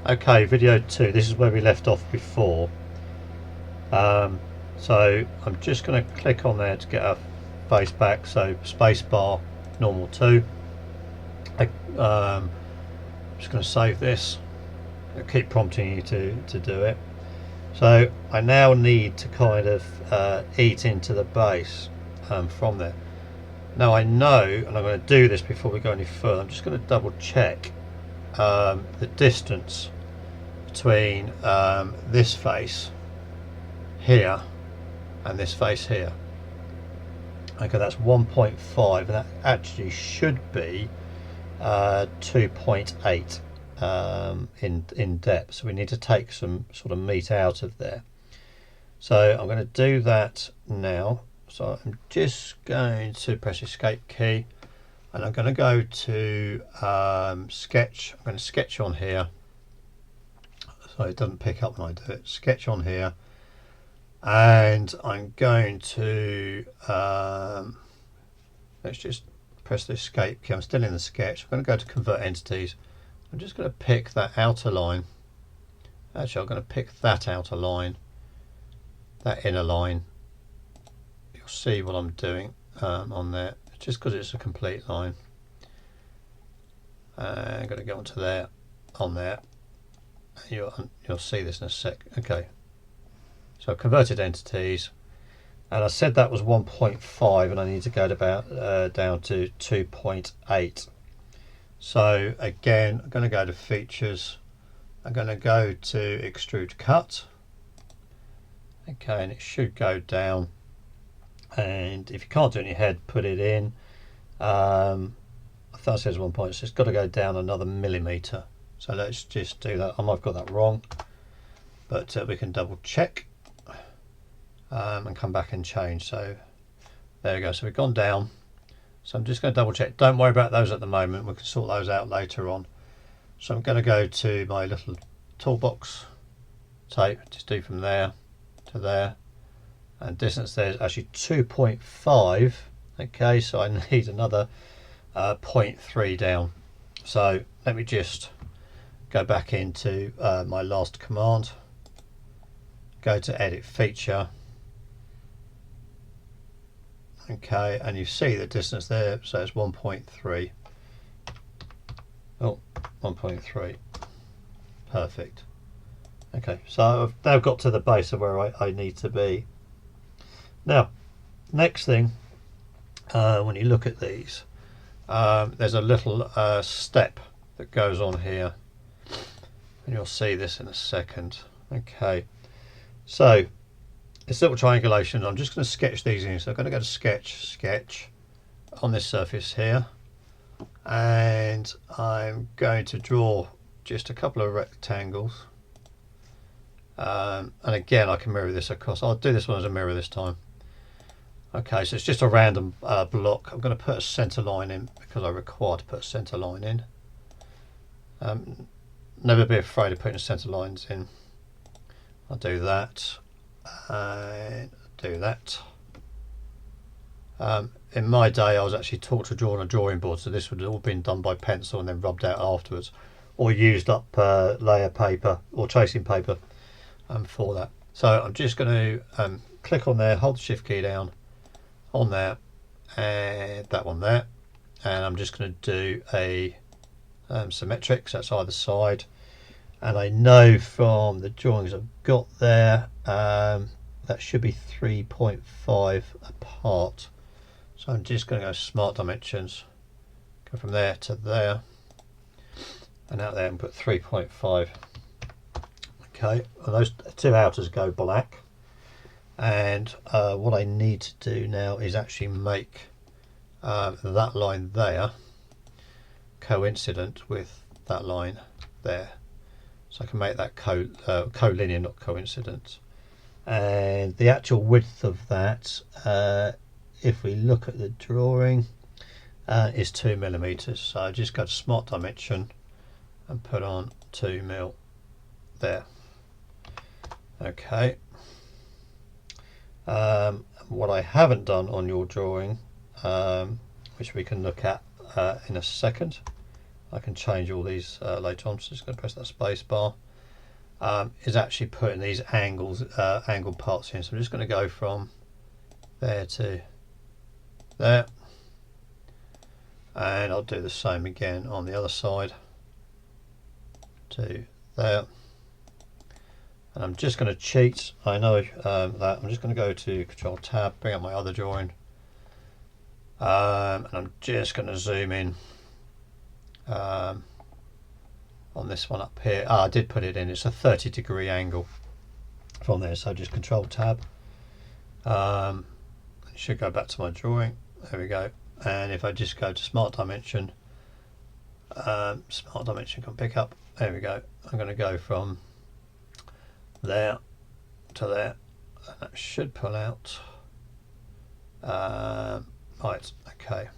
Okay, video 2. This is where we left off before. So I'm just going to click on there to get our face back. So space bar, normal 2. I'm just going to save this. I'll keep prompting you to do it. So I now need to kind of eat into the base from there. Now I know, and I'm going to do this before we go any further, I'm just going to double check the distance between this face here and this face here. Okay, that's 1.5, and that actually should be 2.8 in depth. So we need to take some sort of meat out of there. So I'm going to do that now. So I'm just going to press Escape key, and I'm going to go to Sketch. I'm going to sketch on here, so it doesn't pick up when I do it. Sketch on here, and I'm going to let's just press the Escape key. I'm still in the sketch. I'm going to go to Convert Entities. I'm just going to pick that outer line. Actually, I'm going to pick that outer line, that inner line. You'll see what I'm doing on there, just because it's a complete line. I'm going to go onto there, on there. You'll see this in a sec. Okay, so converted entities, and I said that was 1.5, and I need to go to about down to 2.8. So again, I'm going to go to features. I'm going to go to extrude cut. Okay, and it should go down. And if you can't do it in your head, put it in. I thought it says 1 point, so it's got to go down another millimetre. So let's just do that. I might have got that wrong, but we can double check and come back and change. So there we go. So we've gone down. So I'm just going to double check. Don't worry about those at the moment. We can sort those out later on. So I'm going to go to my little toolbox tape. Just do from there to there. And distance there is actually 2.5. Okay, so I need another 0.3 down. So let me just go back into my last command, go to edit feature. Okay, and you see the distance there, so it's 1.3. Oh, 1.3. Perfect. Okay, so I've now got to the base of where I need to be. Now, next thing, when you look at these, there's a little step that goes on here, and you'll see this in a second. Okay, so it's little triangulation. I'm just going to sketch these in. So I'm going to go to sketch on this surface here, and I'm going to draw just a couple of rectangles. And again, I can mirror this across. I'll do this one as a mirror this time. Okay, so it's just a random block. I'm going to put a centre line in because I require to put a centre line in. Never be afraid of putting centre lines in. I'll do that and do that. In my day, I was actually taught to draw on a drawing board, so this would have all been done by pencil and then rubbed out afterwards, or used up layer paper or tracing paper for that. So I'm just going to click on there, hold the shift key down on there, and that one there, and I'm just going to do a symmetric, so that's either side. And I know from the drawings I've got there that should be 3.5 apart, so I'm just going to go smart dimensions, go from there to there and out there and put 3.5. okay, and those two outers go black. And what I need to do now is actually make that line there coincident with that line there. So I can make that collinear, not coincident. And the actual width of that, if we look at the drawing, is 2 millimeters. So I just go to Smart Dimension and put on 2 mil there. Okay. What I haven't done on your drawing, which we can look at in a second, I can change all these later on, so just going to press that space bar. Is actually putting these angled parts in. So I'm just going to go from there to there, and I'll do the same again on the other side to there. And I'm just going to cheat. I know that I'm just going to go to Control Tab, bring up my other drawing, and I'm just going to zoom in on this one up here. I did put it in. It's a 30-degree angle from there. So just Control Tab. It should go back to my drawing. There we go. And if I just go to Smart Dimension can pick up. There we go. I'm going to go from there to there, and that should pull out. Right, okay.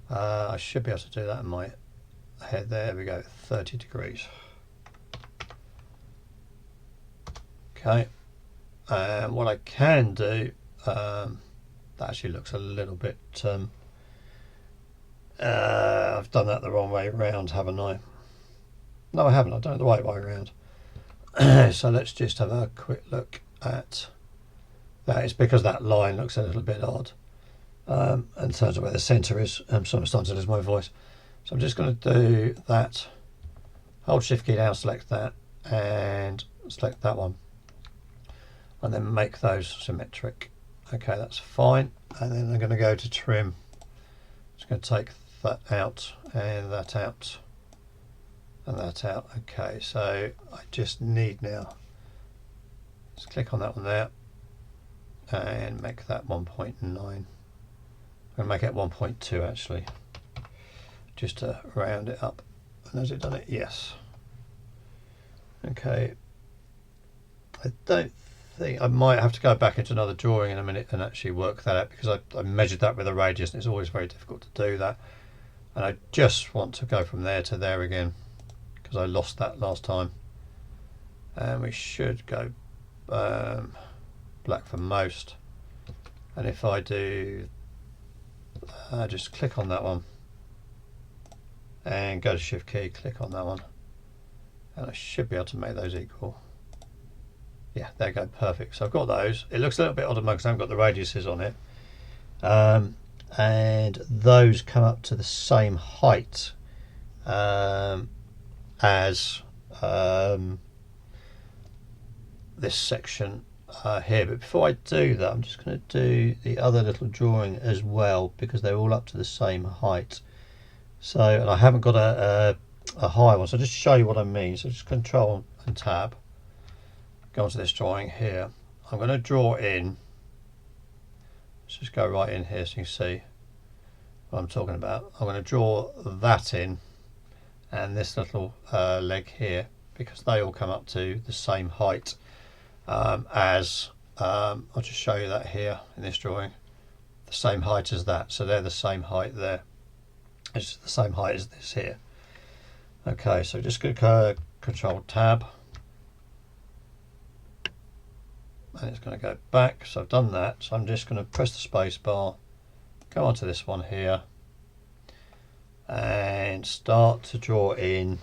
I should be able to do that in my head. There we go, 30 degrees. Okay, and what I can do, that actually looks a little bit, I've done that the wrong way around, haven't I? No, I haven't. I've done it the right way around. So let's just have a quick look at that. It's because that line looks a little bit odd in terms of where the centre is. I'm sort of starting to lose my voice. So I'm just going to do that. Hold Shift key down, select that, and select that one. And then make those symmetric. Okay, that's fine. And then I'm going to go to trim. Just going to take that out and that out and that out. Okay, so I just need now, just click on that one there and make that 1.9. I'm going to make it 1.2 actually, just to round it up. And has it done it? Yes. Okay, I don't think, I might have to go back into another drawing in a minute and actually work that out, because I measured that with a radius and it's always very difficult to do that. And I just want to go from there to there again, because I lost that last time. And we should go black for most. And if I do, just click on that one and go to Shift key, click on that one, and I should be able to make those equal. Yeah, there you go, perfect. So I've got those. It looks a little bit odd because I haven't got the radiuses on it. And those come up to the same height as this section here. But before I do that, I'm just going to do the other little drawing as well, because they're all up to the same height. So, and I haven't got a high one, so just to show you what I mean. So just Control and Tab, go onto this drawing here. I'm going to draw in, let's just go right in here so you can see what I'm talking about. I'm going to draw that in and this little leg here, because they all come up to the same height as, I'll just show you that here in this drawing, the same height as that. So they're the same height there. It's the same height as this here. Okay, so just go Control Tab, and it's going to go back. So I've done that. So I'm just going to press the space bar, go onto this one here, and start to draw in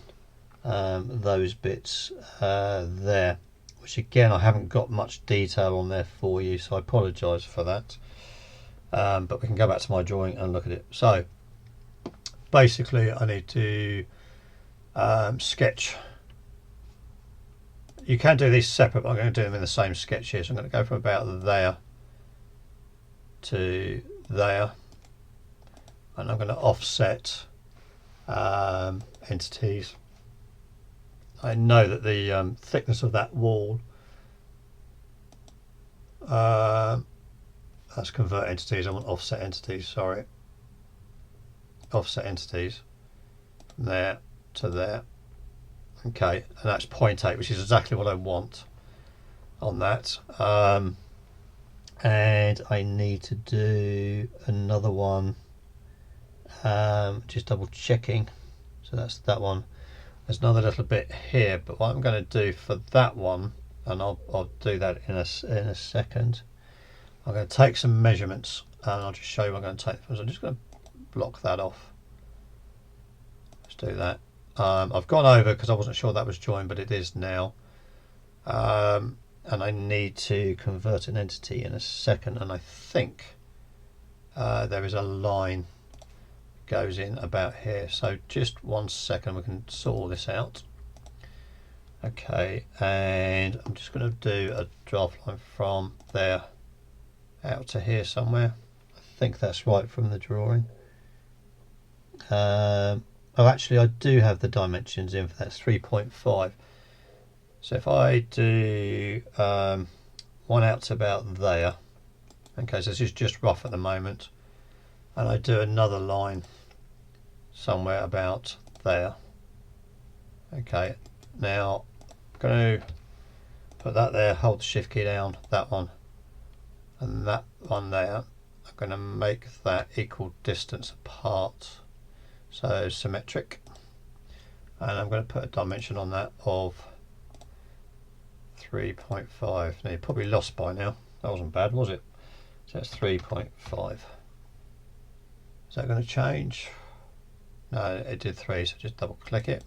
those bits there, which again I haven't got much detail on there for you, so I apologise for that. But we can go back to my drawing and look at it. So basically I need to sketch. You can do these separate, but I'm going to do them in the same sketch here. So I'm going to go from about there to there, and I'm going to offset entities. I know that the thickness of that wall, that's convert entities, I want offset entities, sorry. Offset entities from there to there. Okay, and that's 0.8, which is exactly what I want on that. And I need to do another one, just double checking. So that's that one. There's another little bit here, but what I'm going to do for that one, and I'll do that in a second, I'm going to take some measurements and I'll just show you what I'm going to take. So I'm just going to block that off. do that. I've gone over because I wasn't sure that was joined, but it is now. And I need to convert an entity in a second, and I think there is a line goes in about here. So just 1 second, we can sort all this out. Okay, and I'm just going to do a draft line from there out to here somewhere. I think that's right from the drawing. Oh, actually, I do have the dimensions in for that. 3.5. So if I do one out to about there, okay, so this is just rough at the moment, and I do another line somewhere about there. Okay, now I'm going to put that there, hold the shift key down, that one, and that one there. I'm going to make that equal distance apart, so symmetric, and I'm going to put a dimension on that of 3.5. Now you're probably lost by now. That wasn't bad, was it? So it's 3.5. Is that going to change? No, it did 3, so just double click it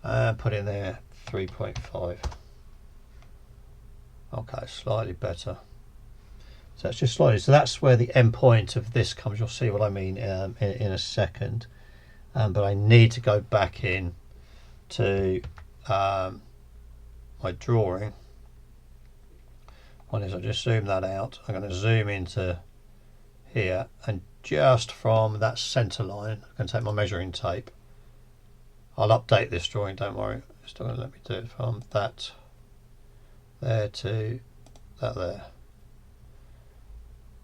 and put in there 3.5. Okay, slightly better. So it's just slightly. So that's where the end point of this comes. You'll see what I mean in a second. But I need to go back in to my drawing. One is, I'll just zoom that out. I'm going to zoom into here, and just from that center line, I can take my measuring tape. I'll update this drawing, don't worry. It's still going to let me do it from that there to that there.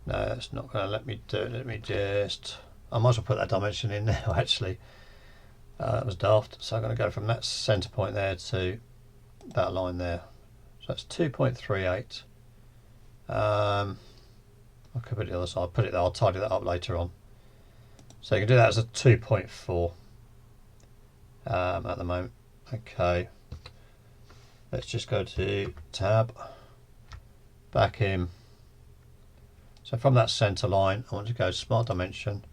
No, that's not going to let me do it. Let me just, I might as well put that dimension in now actually. That was daft. So I'm going to go from that center point there to that line there. So that's 2.38. I could put it the other side. I'll put it there. I'll tidy that up later on. So you can do that as a 2.4 at the moment. Okay. Let's just go to tab, back in. So from that center line, I want to go smart dimension.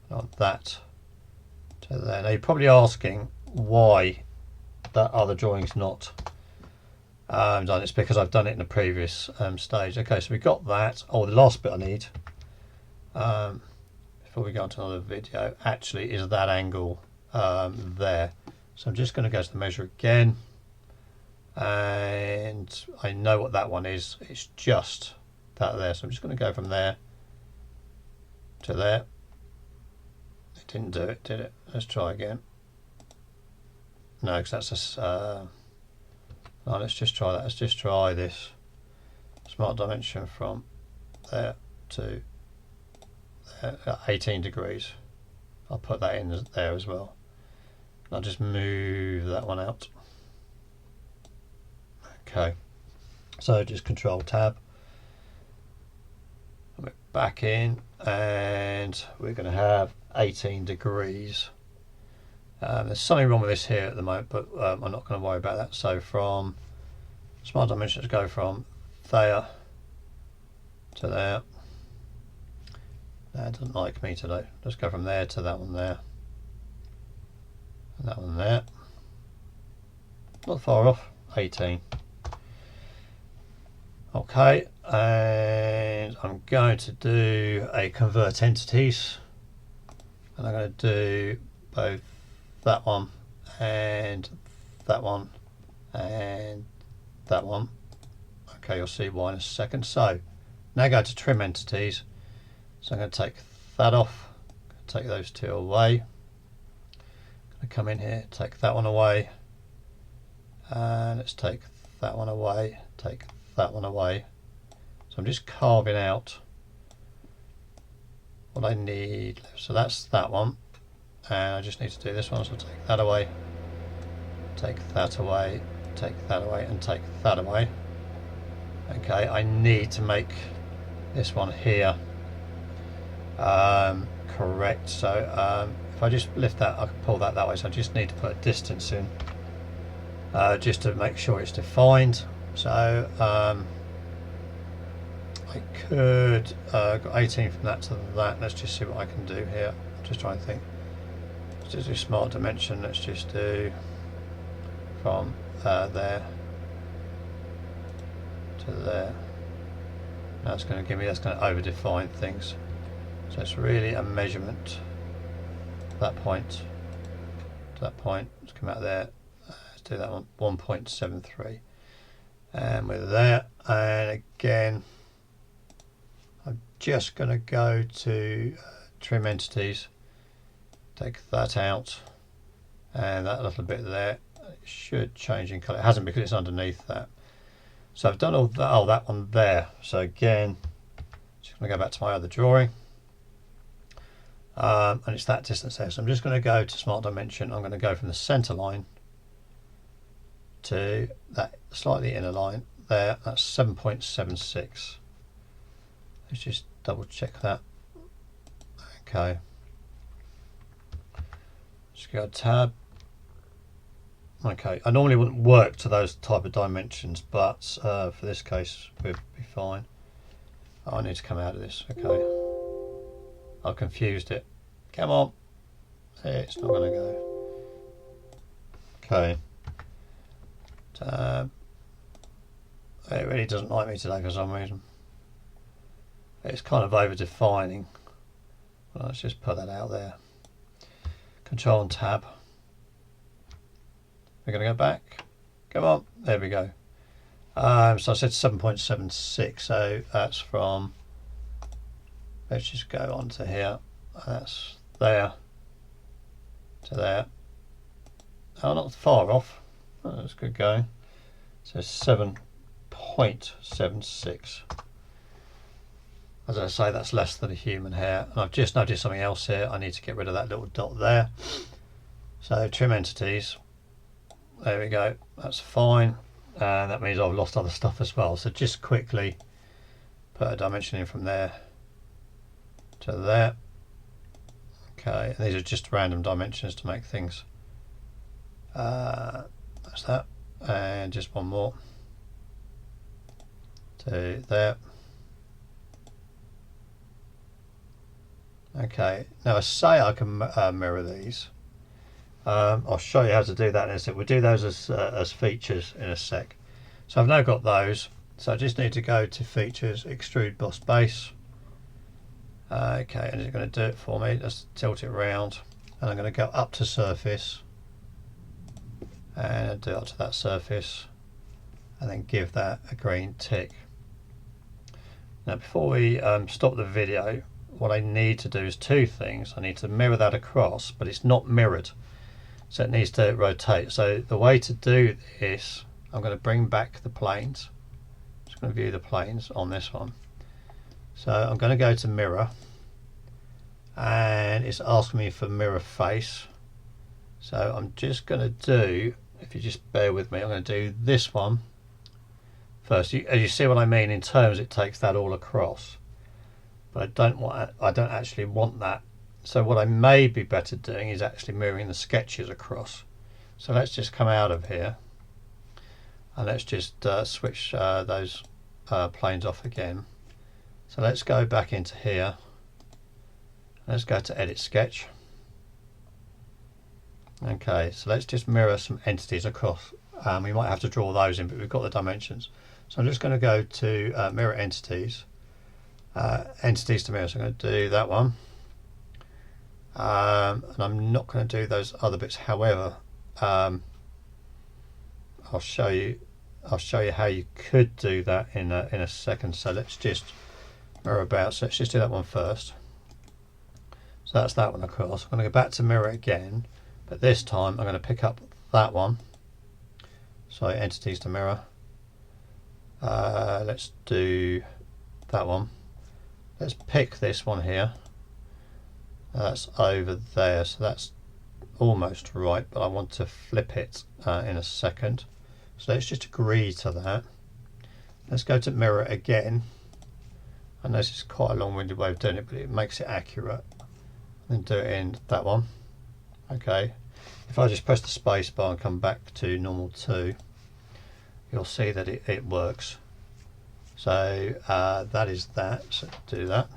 I want that to there. Now you're probably asking why that other drawing's not done. It's because I've done it in the previous stage. Okay, so we got that. Oh, the last bit I need before we go on to another video actually is that angle there. So I'm just going to go to the measure again, and I know what that one is. It's just that there. So I'm just going to go from there to there. It didn't do it, did it? Let's try again. No, because that's a no, let's just try that. Let's just try this smart dimension from there to there at 18 degrees. I'll put that in there as well. I'll just move that one out. Okay, so just Control Tab. We're back in, and we're going to have 18 degrees. There's something wrong with this here at the moment, but I'm not going to worry about that. So from smart dimensions, go from there to there. That doesn't like me today. Let's go from there to that one there, and that one there. Not far off, 18. Okay, and I'm going to do a convert entities, and I'm going to do both that one and that one and that one. Okay, you'll see why in a second. So now go to trim entities. So I'm going to take that off, take those two away. I'm going to come in here, take that one away, and let's take that one away, take that one away. So I'm just carving out what I need. So that's that one, and I just need to do this one. So take that away, take that away, take that away, and take that away. Okay, I need to make this one here correct. So if I just lift that, I can pull that that way. So I just need to put a distance in just to make sure it's defined. So I could got 18 from that to that. Let's just see what I can do here. I'm just trying to think. just do smart dimension. Let's just do from there to there. That's going to give me, that's going to over define things. So it's really a measurement. That point to that point. Let's come out there. Let's do that one. 1.73. And we're there. And again, I'm just going to go to trim entities. Take that out. And that little bit there. It should change in colour. It hasn't because it's underneath that. So I've done all that. Oh, that one there. So again, just going to go back to my other drawing. And it's that distance there. So I'm just going to go to smart dimension. I'm going to go from the center line to that slightly inner line there. That's 7.76. Let's just double check that. Okay. Just go to tab. Okay, I normally wouldn't work to those type of dimensions, but for this case we'll be fine. Oh, I need to come out of this. Okay, I confused it. Come on, it's not going to go. Okay, it really doesn't like me today for some reason. It's kind of over defining. Well, let's just put that out there. Control and tab. We're going to go back. Come on, there we go. So I said 7.76, so that's from, let's just go on to here. That's there to there. Oh, not far off. Oh, that's good going. So 7.76. As I say, that's less than a human hair. And I've just noticed something else here. I need to get rid of that little dot there. So trim entities. There we go, that's fine, and that means I've lost other stuff as well. So just quickly put a dimension in from there to there. Okay, and these are just random dimensions to make things. That's that, and just one more to there. Okay, now I say I can mirror these. I'll show you how to do that in a sec. We'll do those as features in a sec. So I've now got those. So I just need to go to features, extrude boss base. Okay, and it's going to do it for me. Let's tilt it around. And I'm going to go up to surface. And do it up to that surface. And then give that a green tick. Now before we stop the video, what I need to do is two things. I need to mirror that across, but it's not mirrored. So it needs to rotate. So the way to do this, I'm going to bring back the planes. Just going to view the planes on this one. So I'm going to go to mirror, and it's asking me for mirror face. So I'm just going to do, if you just bear with me, I'm going to do this one first. As you see what I mean in terms, it takes that all across. But I don't actually want that. So what I may be better doing is actually mirroring the sketches across. So let's just come out of here and let's just switch those planes off again. So let's go back into here. Let's go to edit sketch. Okay, so let's just mirror some entities across. We might have to draw those in, but we've got the dimensions. So I'm just going to go to mirror entities. Entities to mirror, so I'm going to do that one. And I'm not going to do those other bits. However, I'll show you how you could do that in a second. So let's just mirror about. So let's just do that one first. So that's that one across. I'm going to go back to mirror again, but this time I'm going to pick up that one. So entities to mirror. Let's do that one. Let's pick this one here. That's over there, so that's almost right, but I want to flip it in a second. So let's just agree to that. Let's go to mirror again. I know this is quite a long-winded way of doing it, but it makes it accurate. Then do it in that one. Okay. If I just press the space bar and come back to normal 2, you'll see that it works. So that is that. So do that.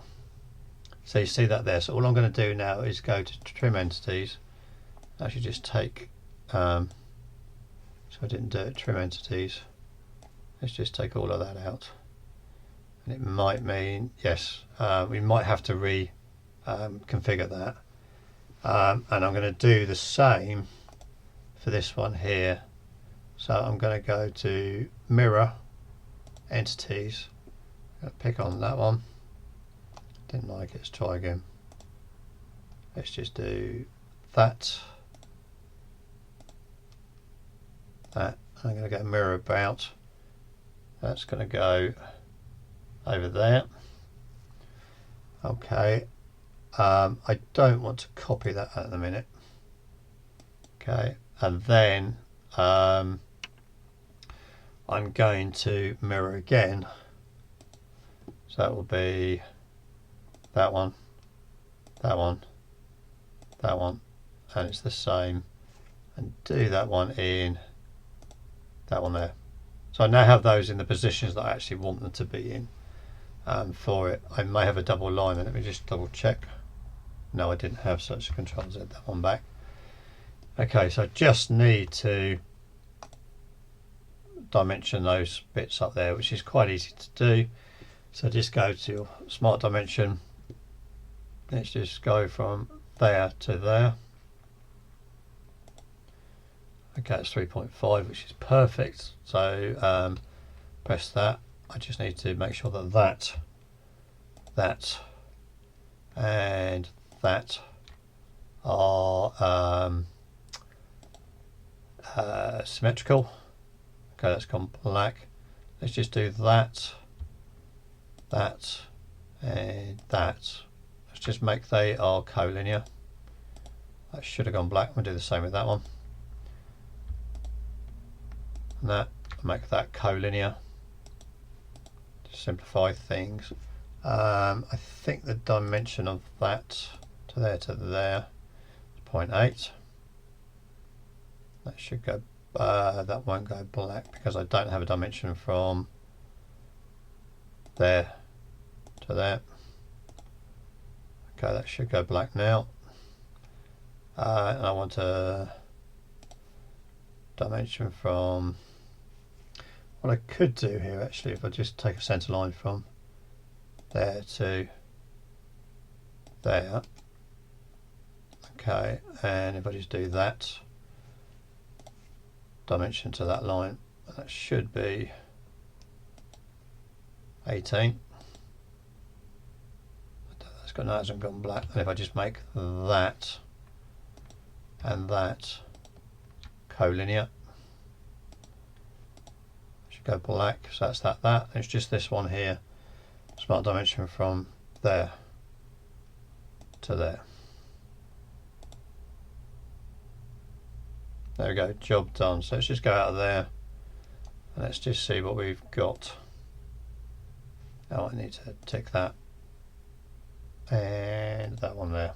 So you see that there. So all I'm going to do now is go to trim entities, I should just take, so I didn't do it, trim entities. Let's just take all of that out. And it might mean, yes, we might have to configure that. And I'm going to do the same for this one here. So I'm going to go to mirror entities. I'm going to pick on that one. Didn't like it, let's try again. Let's just do that. That. I'm going to go mirror about. That's going to go over there. Okay. I don't want to copy that at the minute. Okay, and then I'm going to mirror again. So that will be that one, that one, that one, and it's the same. And do that one in that one there. So I now have those in the positions that I actually want them to be in for it. I may have a double line, and let me just double check. No, I didn't have such a Control Z that one back. Okay, so I just need to dimension those bits up there, which is quite easy to do. So just go to your Smart Dimension. Let's just go from there to there. Okay, it's 3.5, which is perfect. So press that. I just need to make sure that that and that are symmetrical. Okay, that's gone black. Let's just do that, that, and that. Let's just make they are collinear. That should have gone black. We'll do the same with that one. And that, make that collinear. To simplify things. I think the dimension of that to there is 0.8. That should go. That won't go black because I don't have a dimension from there to there. Okay, that should go black now. And I want a dimension from. What I could do here actually, if I just take a center line from there to there. Okay, and if I just do that dimension to that line, that should be 18. That's got, no, it hasn't gone black. And if I just make that and that collinear, should go black. So that's that. It's just this one here, Smart Dimension from there to there. There we go, job done. So let's just go out of there and let's just see what we've got. Oh, I need to tick that and that one there.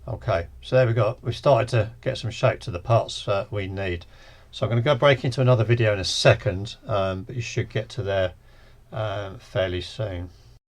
Okay, so there we go. We've started to get some shape to the parts we need. So I'm going to go break into another video in a second, but you should get to there fairly soon.